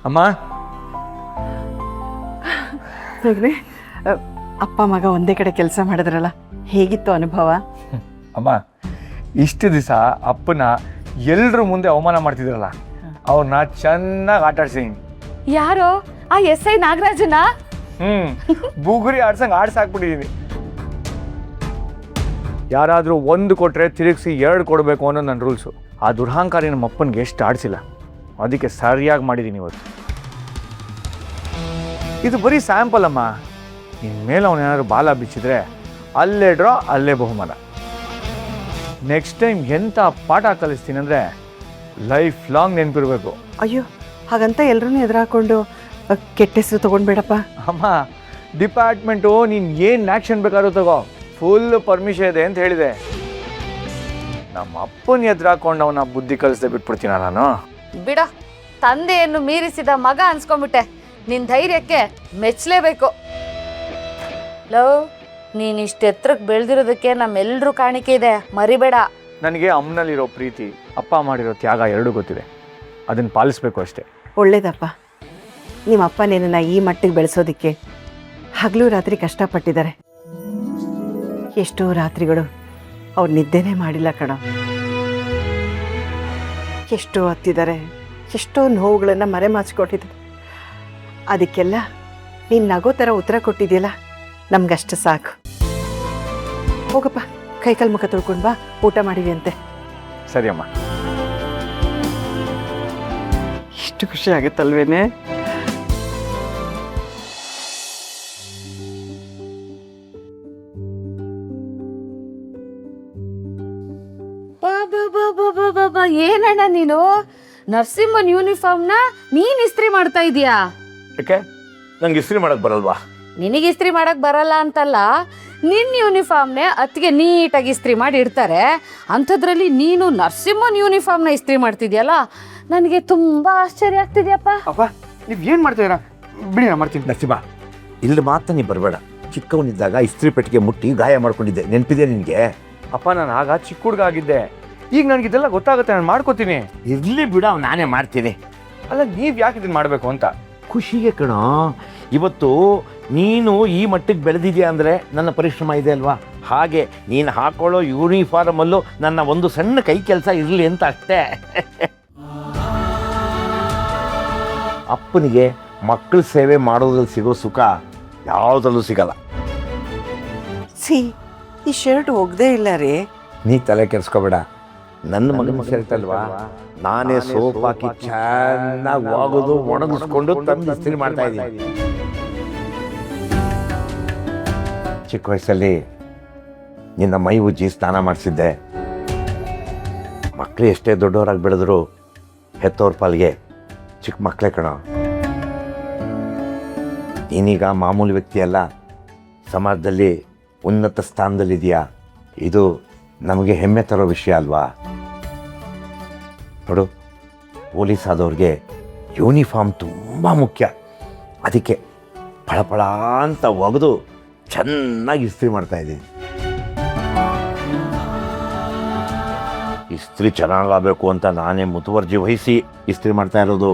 ಅಮ್ಮ ಹೋಗ್ರಿ ಅಪ್ಪ ಮಗ ಒಂದೇ ಕಡೆ ಕೆಲಸ ಮಾಡಿದ್ರಲ್ಲ, ಹೇಗಿತ್ತು ಅನುಭವ? ಅಮ್ಮ, ಇಷ್ಟು ದಿವಸ ಅಪ್ಪನ ಎಲ್ಲರ ಮುಂದೆ ಅವಮಾನ ಮಾಡ್ತಿದ್ರಲ್ಲ, ಅವ್ರನ್ನ ಚೆನ್ನಾಗಿ ಆಟಾಡ್ಸಿದ್ದೀನಿ. ಯಾರೋ ಆ SI ನಾಗರಾಜನ? ಬುಗುರಿ ಆಡ್ಸಂಗೆ ಆಡ್ಸಾಕ್ಬಿಟ್ಟಿದ್ದೀನಿ. ಯಾರಾದರೂ ಒಂದು ಕೊಟ್ಟರೆ ತಿರುಗಿಸಿ 2 ಕೊಡಬೇಕು ಅನ್ನೋ ನನ್ನ ರೂಲ್ಸು. ಆ ದುರಹಂಕಾರಿ ನಮ್ಮ ಅಪ್ಪನಿಗೆ ಎಷ್ಟು ಆಡಿಸಿಲ್ಲ, ಅದಕ್ಕೆ ಸರಿಯಾಗಿ ಮಾಡಿದ್ದೀನಿ ಇವತ್ತು. ಇದು ಬರೀ ಸ್ಯಾಂಪಲ್ ಅಮ್ಮ. ಇನ್ಮೇಲೆ ಅವನೇನಾದ್ರು ಬಾಲ ಬಿಚ್ಚಿದ್ರೆ ಅಲ್ಲೇ ಡ್ರಾ, ಅಲ್ಲೇ ಬಹುಮಾನ. ನೆಕ್ಸ್ಟ್ ಟೈಮ್ ಎಂಥ ಪಾಠ ಕಲಿಸ್ತೀನಿ ಅಂದರೆ ಲೈಫ್ ಲಾಂಗ್ ನೆನಪಿರಬೇಕು. ಅಯ್ಯೋ, ಹಾಗಂತ ಎಲ್ಲರೂ ಎದುರಾಕೊಂಡು ಕೆಟ್ಟ ಹೆಸರು ತೊಗೊಂಡ್ಬೇಡಪ್ಪ. ಅಮ್ಮ, ಡಿಪಾರ್ಟ್ಮೆಂಟು ನೀನು ಏನು ಆ್ಯಕ್ಷನ್ ಬೇಕಾದ್ರೂ ತಗೋ, ಫುಲ್ ಪರ್ಮಿಷನ್ ಇದೆ ಅಂತ ಹೇಳಿದೆ. ನಮ್ಮ ಅಪ್ಪನ ಎದುರಾಕೊಂಡು ಅವನ ಬುದ್ಧಿ ಕಲಿಸದೆ ಬಿಟ್ಬಿಡ್ತೀನ ನಾನು. ಬಿಡ, ತಂದೆಯನ್ನು ಮೀರಿಸಿದ ಮಗ ಅನ್ಸ್ಕೊಂಡ್ಬಿಟ್ಟೆ. ನಿನ್ ಧೈರ್ಯಕ್ಕೆ ಮೆಚ್ಚಲೇಬೇಕು. ಲವ್, ನೀನ್ ಇಷ್ಟು ಎತ್ತರಕ್ಕೆ ಬೆಳೆದಿರೋದಕ್ಕೆ ನಮ್ಮೆಲ್ಲರೂ ಕಾಣಿಕೆ ಇದೆ, ಮರಿಬೇಡ. ನನಗೆ ಅಮ್ಮನಲ್ಲಿರೋ ಪ್ರೀತಿ, ಅಪ್ಪ ಮಾಡಿರೋ ತ್ಯಾಗ ಎರಡೂ ಗೊತ್ತಿದೆ. ಅದನ್ನು ಪಾಲಿಸ್ಬೇಕು ಅಷ್ಟೇ. ಒಳ್ಳೇದಪ್ಪ, ನಿಮ್ಮ ಅಪ್ಪ ನಿನ್ನನ್ನು ಈ ಮಟ್ಟಿಗೆ ಬೆಳೆಸೋದಕ್ಕೆ ಹಗಲು ರಾತ್ರಿ ಕಷ್ಟಪಟ್ಟಿದ್ದಾರೆ. ಎಷ್ಟೋ ರಾತ್ರಿಗಳು ಅವ್ರು ನಿದ್ದೆನೇ ಮಾಡಿಲ್ಲ ಕಣೋ. ಎಷ್ಟೋ ಹತ್ತಿದ್ದಾರೆ, ಎಷ್ಟೋ ನೋವುಗಳನ್ನು ಮರೆಮಾಚಿಕೊಟ್ಟಿದ್ದಾರೆ. ಅದಕ್ಕೆಲ್ಲ ನೀನು ನಗೋ ಥರ ಉತ್ತರ ಕೊಟ್ಟಿದೆಯಲ್ಲ, ನಮ್ಗಷ್ಟು ಸಾಕು. ಹೋಗಪ್ಪ, ಕೈಕಾಲು ಮುಖ ತೊಳ್ಕೊಂಡು ಬಾ, ಊಟ ಮಾಡಿವಿ ಅಂತೆ. ಸರಿ ಅಮ್ಮ. ಎಷ್ಟು ಖುಷಿ ಆಗುತ್ತಲ್ವೇನೆ. ಏನಣ್ಣ ನೀನು ನರಸಿಂಹನ್ ಯೂನಿಫಾರ್ಮ್ನ ನೀನ್ ಇಸ್ತ್ರಿ ಮಾಡ್ತಾ ಇದೀಯಾ? ಯಾಕೆ, ನಂಗೆ ಇಸ್ತ್ರಿ ಮಾಡಕ್ ಬರಲ್ವಾ? ನಿನಗೆ ಇಸ್ತ್ರಿ ಮಾಡಕ್ ಬರಲ್ಲ ಅಂತಲ್ಲ, ನಿನ್ನ ಯೂನಿಫಾರ್ಮ್ನೇ ಅತ್ತಿಗೆ ನೀಟಾಗಿ ಇಸ್ತ್ರಿ ಮಾಡಿ ಇಡ್ತಾರೆ. ಅಂಥದ್ರಲ್ಲಿ ನೀನು ನರಸಿಂಹನ್ ಯೂನಿಫಾರ್ಮ್ನ ಇಸ್ತ್ರಿ ಮಾಡ್ತಿದ್ಯಲ್ಲ, ನನಗೆ ತುಂಬಾ ಆಶ್ಚರ್ಯ ಆಗ್ತಿದ್ಯಪ್ಪ. ಅಪ್ಪ, ನೀವು ಏನು ಮಾಡ್ತೀರಾ? ಬಿಡಿ, ನಾನು ಮಾಡ್ತೀನಿ. ನರಸಿಂಹ, ಇಲ್ಲಿ ಮಾತ್ರ ನೀ ಬರಬೇಡ. ಚಿಕ್ಕವನಿದ್ದಾಗ ಇಸ್ತ್ರಿ ಪೆಟ್ಟಿಗೆ ಮುಟ್ಟಿ ಗಾಯ ಮಾಡ್ಕೊಂಡಿದ್ದೆ, ನೆನಪಿದೆ ನಿನಗೆ? ಅಪ್ಪ, ನಾನು ಆಗ ಚಿಕ್ಕ ಹುಡುಗ ಆಗಿದ್ದೆ. ಈಗ ನನಗಿದೆಲ್ಲ ಗೊತ್ತಾಗುತ್ತೆ, ನಾನು ಮಾಡ್ಕೋತೀನಿ. ಇರ್ಲಿ ಬಿಡ, ನಾನೇ ಮಾಡ್ತೀನಿ. ಅಲ್ಲ, ನೀವು ಯಾಕೆ ಇದನ್ನು ಮಾಡಬೇಕು ಅಂತ? ಖುಷಿಗೆ ಕಣೋ. ಇವತ್ತು ನೀನು ಈ ಮಟ್ಟಿಗೆ ಬೆಳೆದಿದ್ಯಾ ಅಂದರೆ ನನ್ನ ಪರಿಶ್ರಮ ಇದೆ ಅಲ್ವಾ? ಹಾಗೆ ನೀನು ಹಾಕೊಳ್ಳೋ ಯೂನಿಫಾರ್ಮಲ್ಲೂ ನನ್ನ ಒಂದು ಸಣ್ಣ ಕೈ ಕೆಲಸ ಇರಲಿ ಅಂತ ಅಷ್ಟೇ. ಅಪ್ಪನಿಗೆ ಮಕ್ಕಳ ಸೇವೆ ಮಾಡೋದ್ರಲ್ಲಿ ಸಿಗೋ ಸುಖ ಯಾವುದರಲ್ಲೂ ಸಿಗಲ್ಲ. ಈ ಶರ್ಟ್ ಒಗ್ದೇ ಇಲ್ಲ ರೀ. ನೀ ತಲೆ ಕೆಡಿಸ್ಕೋಬೇಡ, ನನ್ನ ಮಗನ ಸೇರ್ತಲ್ವಾ, ನಾನೇ ಸೋಪ್ ಹಾಕಿ ಚೆನ್ನಾಗಿ ಒಗೆದು ಒಣಗಿಸ್ಕೊಂಡು ತಂದು ಇಸ್ತ್ರಿ ಮಾಡ್ತಾ ಇದ್ದೀನಿ. ಚಿಕ್ಕ ವಯಸ್ಸಲ್ಲಿ ನಿನ್ನ ಮೈ ಉಜ್ಜಿ ಸ್ನಾನ ಮಾಡಿಸಿದ್ದೆ. ಮಕ್ಕಳು ಎಷ್ಟೇ ದೊಡ್ಡವರಾಗಿ ಬೆಳೆದ್ರು ಹೆತ್ತವ್ರ ಪಾಲ್ಗೆ ಚಿಕ್ಕ ಮಕ್ಕಳೇ ಕಣೋ. ನೀನೀಗ ಮಾಮೂಲಿ ವ್ಯಕ್ತಿ ಅಲ್ಲ, ಸಮಾಜದಲ್ಲಿ ಉನ್ನತ ಸ್ಥಾನದಲ್ಲಿದೆಯಾ. ಇದು ನಮಗೆ ಹೆಮ್ಮೆ ತರೋ ವಿಷಯ ಅಲ್ವಾ? ನೋಡು, ಪೊಲೀಸ್ ಆದವ್ರಿಗೆ ಯೂನಿಫಾರ್ಮ್ ತುಂಬ ಮುಖ್ಯ. ಅದಕ್ಕೆ ಫಳಫಳ ಅಂತ ಒಗೆದು ಚೆನ್ನಾಗಿ ಇಸ್ತ್ರಿ ಮಾಡ್ತಾಯಿದ್ದೀನಿ. ಇಸ್ತ್ರಿ ಚೆನ್ನಾಗಾಗಬೇಕು ಅಂತ ನಾನೇ ಮುತುವರ್ಜಿ ವಹಿಸಿ ಇಸ್ತ್ರಿ ಮಾಡ್ತಾ ಇರೋದು.